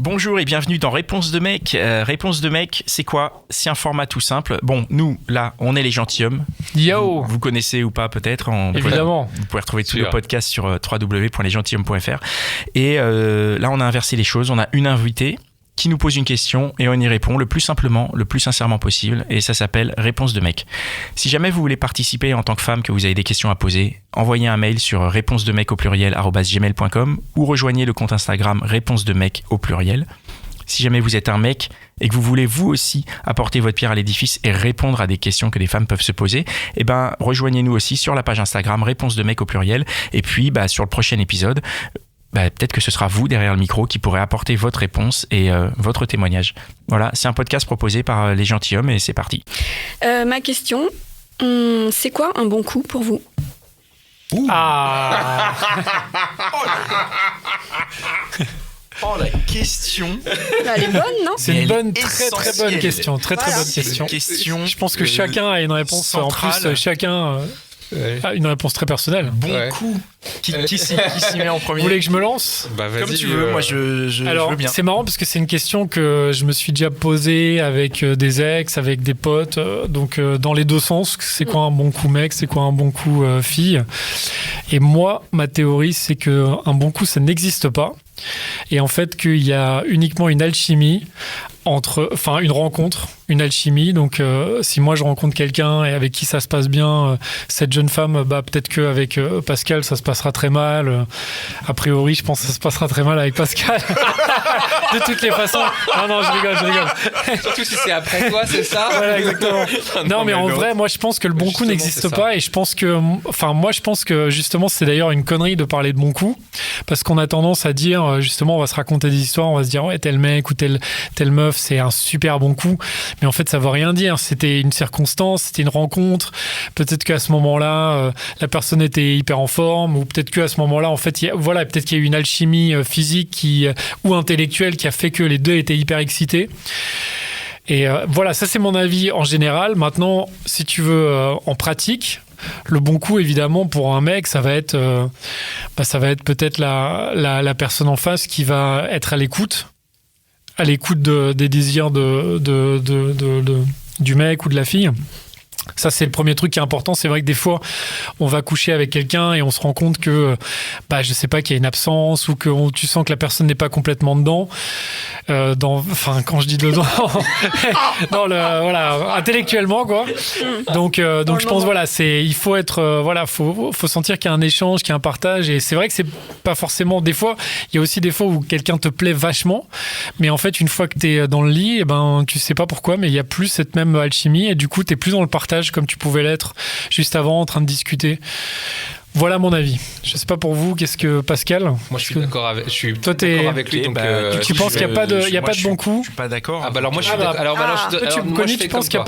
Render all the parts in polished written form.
Bonjour et bienvenue dans Réponse de mec. Réponse de mec, c'est quoi? C'est un format tout simple. Bon, nous, là, on est les gentilshommes. Yo. Vous connaissez ou pas peut-être. Évidemment. Vous pouvez retrouver tous nos podcasts sur www.lesgentilhommes.fr. Et là, on a inversé les choses. On a une invitée qui nous pose une question et on y répond le plus simplement, le plus sincèrement possible. Et ça s'appelle Réponse de mec. Si jamais vous voulez participer en tant que femme, que vous avez des questions à poser, envoyez un mail sur réponsedemec@gmail.com ou rejoignez le compte Instagram Réponse de mec au pluriel. Si jamais vous êtes un mec et que vous voulez vous aussi apporter votre pierre à l'édifice et répondre à des questions que des femmes peuvent se poser, eh ben, rejoignez-nous aussi sur la page Instagram Réponse de mec au pluriel. Et puis, sur le prochain épisode, peut-être que ce sera vous derrière le micro qui pourrez apporter votre réponse et votre témoignage. Voilà, c'est un podcast proposé par les gentilshommes et c'est parti. Ma question, c'est quoi un bon coup pour vous? Ah. Oh, la question. Elle est bonne, non? C'est une bonne, très bonne question. Très bonne question. Je pense que chacun a une réponse. Centrale. En plus, chacun a une réponse très personnelle. Bon coup. Qui s'y met en premier? Vous voulez que je me lance? Vas-y, comme tu veux, moi je Alors, veux bien. c'est marrant parce que c'est une question que je me suis déjà posée avec des ex, avec des potes, donc dans les deux sens. C'est quoi un bon coup mec, c'est quoi un bon coup fille? Et moi, ma théorie, c'est qu'un bon coup, ça n'existe pas. Et en fait, qu'il y a uniquement une alchimie une rencontre, une alchimie. Donc, si moi je rencontre quelqu'un et avec qui ça se passe bien, cette jeune femme, peut-être qu'avec Pascal, ça se passera très mal. A priori, je pense que ça se passera très mal avec Pascal. De toutes les façons. Non, je rigole. Surtout si c'est après toi, c'est ça? Voilà, exactement. Non, mais en vrai, moi, je pense que le bon coup n'existe pas. Et je pense que, justement, c'est d'ailleurs une connerie de parler de bon coup. Parce qu'on a tendance à dire, justement, on va se raconter des histoires, on va se dire, ouais, tel mec ou telle meuf, c'est un super bon coup. Mais en fait, ça veut rien dire. C'était une circonstance, c'était une rencontre. Peut-être qu'à ce moment-là, la personne était hyper en forme, ou peut-être qu'à ce moment-là, en fait, peut-être qu'il y a eu une alchimie physique ou intellectuelle qui a fait que les deux étaient hyper excités. Et voilà, ça c'est mon avis en général. Maintenant, si tu veux, en pratique, le bon coup, évidemment, pour un mec, ça va être peut-être la personne en face qui va être à l'écoute des désirs du mec ou de la fille. Ça, c'est le premier truc qui est important. C'est vrai que des fois, on va coucher avec quelqu'un et on se rend compte que, je sais pas, qu'il y a une absence ou que tu sens que la personne n'est pas complètement dedans. Quand je dis dedans, intellectuellement, quoi. Donc je pense, il faut être, faut sentir qu'il y a un échange, qu'il y a un partage. Et c'est vrai que c'est pas forcément, des fois, il y a aussi des fois où quelqu'un te plaît vachement. Mais en fait, une fois que t'es dans le lit, tu sais pas pourquoi, mais il y a plus cette même alchimie et du coup, t'es plus dans le partage comme tu pouvais l'être juste avant en train de discuter. Voilà mon avis. Je sais pas pour vous, qu'est-ce que Pascal? Moi je suis d'accord avec lui. Donc, tu penses qu'il n'y a pas de bon coup? Je suis pas d'accord. Alors moi je suis tu penses qu'il n'y a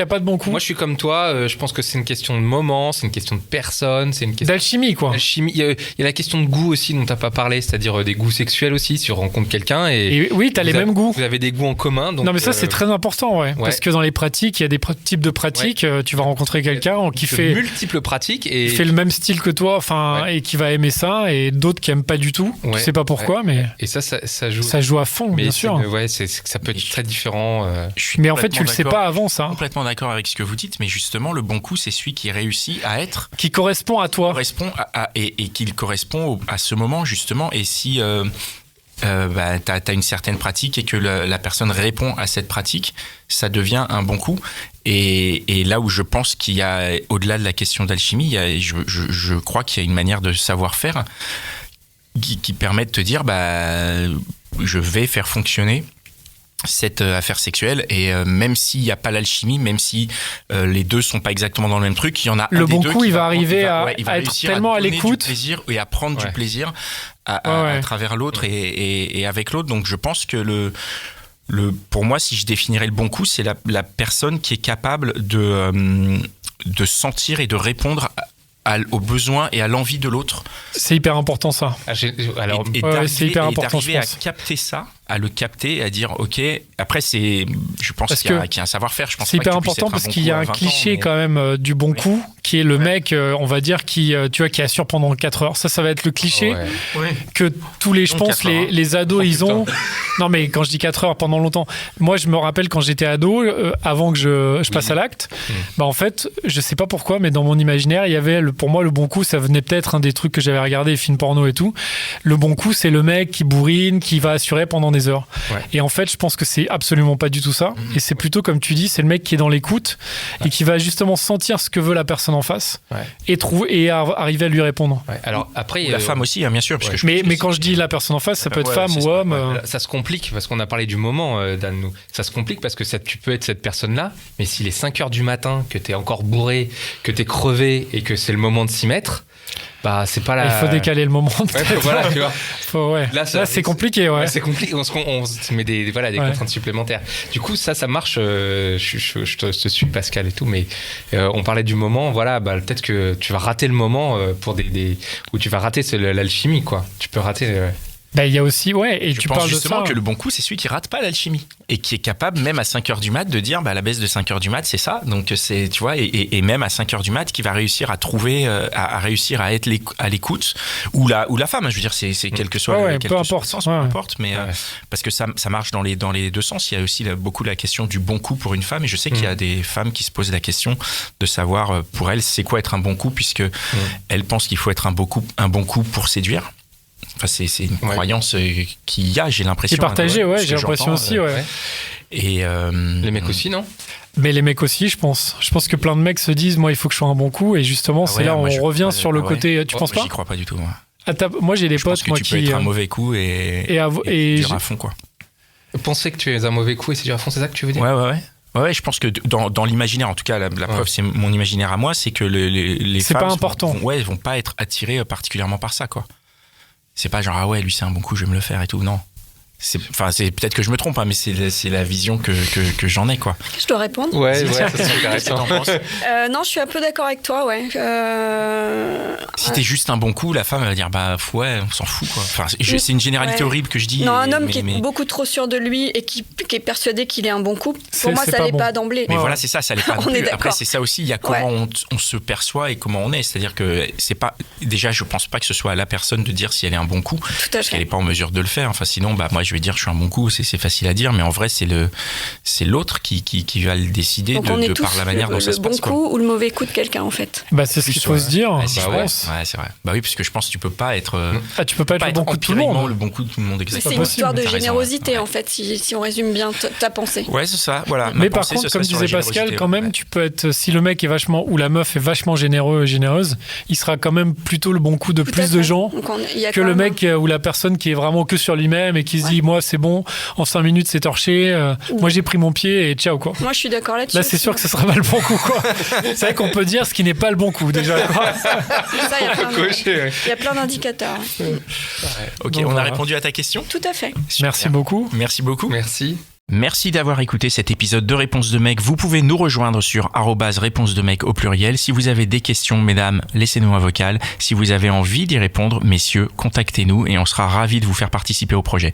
pas de bon coup? Moi je suis comme toi, je pense que c'est une question de moment, c'est une question de personne, c'est une question d'alchimie quoi. D'alchimie. Il y a la question de goût aussi dont t'as pas parlé, c'est-à-dire des goûts sexuels aussi. Si tu rencontres quelqu'un et oui, t'as les mêmes goûts. Vous avez des goûts en commun. Donc, non mais ça c'est très important, ouais. Parce que dans les pratiques, il y a des types de pratiques. Tu vas rencontrer quelqu'un qui fait multiples pratiques et fait le même style que toi, et qui va aimer ça, et d'autres qui aiment pas du tout. Tu sais pas pourquoi, mais et ça joue. Ça joue à fond, bien sûr. Ça peut être très différent. Mais en fait, tu le sais pas avant ça. Complètement d'accord avec ce que vous dites, mais justement, le bon coup, c'est celui qui réussit à être, qui correspond à toi, et qu'il correspond à ce moment justement. Et si t'as une certaine pratique et que la personne répond à cette pratique, ça devient un bon coup. Et là où je pense qu'il y a, au-delà de la question d'alchimie, je crois qu'il y a une manière de savoir-faire qui permet de te dire, je vais faire fonctionner cette affaire sexuelle, et même s'il n'y a pas l'alchimie, même si les deux sont pas exactement dans le même truc, il y en a le un des bon deux coup, qui il va arriver à être tellement à l'écoute, du plaisir et à prendre du plaisir à travers l'autre et avec l'autre. Donc je pense que pour moi, si je définirais le bon coup, c'est la personne qui est capable de sentir et de répondre aux besoins et à l'envie de l'autre. C'est hyper important ça. C'est hyper important, d'arriver à capter ça, à le capter et à dire ok. Après je pense qu'il y a un savoir-faire. Je pense c'est hyper important parce qu'il y a un cliché quand même du bon coup qui est le mec, on va dire, qui assure pendant 4 heures. Ça va être le cliché que tous les, je pense, les ados ils ont. Non, mais quand je dis 4 heures, pendant longtemps. Moi, je me rappelle quand j'étais ado, avant que je passe à l'acte, bah en fait, je sais pas pourquoi, mais dans mon imaginaire, il y avait, pour moi, le bon coup, ça venait peut-être un des trucs que j'avais regardé, les films porno et tout. Le bon coup, c'est le mec qui bourrine, qui va assurer pendant des heures. Ouais. Et en fait, je pense que c'est absolument pas du tout ça. Et c'est plutôt, comme tu dis, c'est le mec qui est dans l'écoute et qui va justement sentir ce que veut la personne en face et arriver à lui répondre. Ouais. Alors après, la femme aussi, hein, bien sûr. Parce que mais quand je dis la personne en face, ça peut être femme ou homme. Ça se complique parce qu'on a parlé du moment, Dan. Nous. Ça se complique parce que tu peux être cette personne-là, mais s'il est 5 heures du matin, que t'es encore bourré, que t'es crevé et que c'est le moment de s'y mettre, bah c'est pas la... Il faut décaler le moment. Voilà, tu vois. Là, c'est compliqué. Ouais. C'est compliqué. On se met des contraintes supplémentaires. Du coup, ça marche. Je te suis, Pascal et tout, mais on parlait du moment. Voilà, bah, peut-être que tu vas rater le moment pour où tu vas rater l'alchimie, quoi. Tu peux rater. Ben, il y a aussi, et je tu pense parles justement de ça. Que le bon coup, c'est celui qui rate pas l'alchimie et qui est capable, même à 5 heures du mat, de dire, bah, la baisse de 5 heures du mat, c'est ça. Donc, c'est, tu vois, et même à 5 heures du mat, qui va réussir à trouver, à réussir à être à l'écoute, ou la femme, je veux dire, c'est quel que soit peu importe, sens, peu importe, mais, parce que ça marche dans les deux sens. Il y a aussi beaucoup la question du bon coup pour une femme, et je sais qu'il y a des femmes qui se posent la question de savoir, pour elles, c'est quoi être un bon coup, puisque elles pensent qu'il faut être un bon coup pour séduire. Enfin, c'est une croyance qu'il y a, j'ai l'impression. C'est partagé, j'ai l'impression aussi, Et les mecs aussi, non ? Mais les mecs aussi, je pense. Je pense que plein de mecs se disent, moi, il faut que je sois un bon coup, et justement, c'est là où on revient sur le côté. Tu penses pas ? J'y crois pas du tout. Moi, j'ai des potes, moi, qui. Tu peux être un mauvais coup et dur à fond, quoi. Penser que tu es un mauvais coup et c'est dur à fond, c'est ça que tu veux dire ? Ouais, je pense que dans l'imaginaire, en tout cas, la preuve, c'est mon imaginaire à moi, c'est que les femmes pas important. Vont pas être attirées particulièrement par ça, quoi. C'est pas genre, lui c'est un bon coup, je vais me le faire et tout, non. C'est peut-être que je me trompe, mais c'est la vision que j'en ai, quoi. Je dois répondre. Ouais, ça c'est intéressant. Non, je suis un peu d'accord avec toi, Si t'es juste un bon coup, la femme elle va dire on s'en fout, quoi. Enfin, c'est une généralité horrible que je dis. Non, un homme qui est beaucoup trop sûr de lui et qui est persuadé qu'il est un bon coup, pour moi ça l'est pas d'emblée. Mais voilà, c'est ça l'est pas non plus. Après, c'est ça aussi, il y a comment on se perçoit et comment on est. C'est-à-dire que c'est pas. Déjà, je pense pas que ce soit à la personne de dire si elle est un bon coup, parce qu'elle est pas en mesure de le faire. Enfin, sinon, moi je vais dire je suis un bon coup, c'est facile à dire, mais en vrai c'est l'autre qui va le décider de par la manière dont ça se passe. Le bon coup ou le mauvais coup de quelqu'un en fait. C'est ce qu'il faut se dire. C'est vrai. Bah oui, parce que je pense que tu peux pas être. Tu peux pas être le bon coup de tout le monde. Le bon coup de tout le monde. C'est une histoire de générosité en fait, si on résume bien ta pensée. Ouais, c'est ça. Voilà. Mais par contre, comme disait Pascal, quand même, tu peux être, si le mec est vachement ou la meuf est vachement généreux et généreuse, il sera quand même plutôt le bon coup de plus de gens que le mec ou la personne qui est vraiment que sur lui-même et qui se dit moi c'est bon, en 5 minutes c'est torché, moi j'ai pris mon pied et ciao, quoi. Moi je suis d'accord là-dessus. Là c'est sûr que ce sera pas le bon coup, quoi. C'est vrai qu'on peut dire ce qui n'est pas le bon coup déjà, quoi. Ça, il y a plein d'indicateurs. Ok, on a répondu à ta question. Tout à fait. Super. Merci beaucoup. Merci d'avoir écouté cet épisode de Réponse de mec. Vous pouvez nous rejoindre sur @réponse de mec au pluriel. Si vous avez des questions, mesdames, laissez-nous un vocal. Si vous avez envie d'y répondre, messieurs, contactez-nous et on sera ravis de vous faire participer au projet.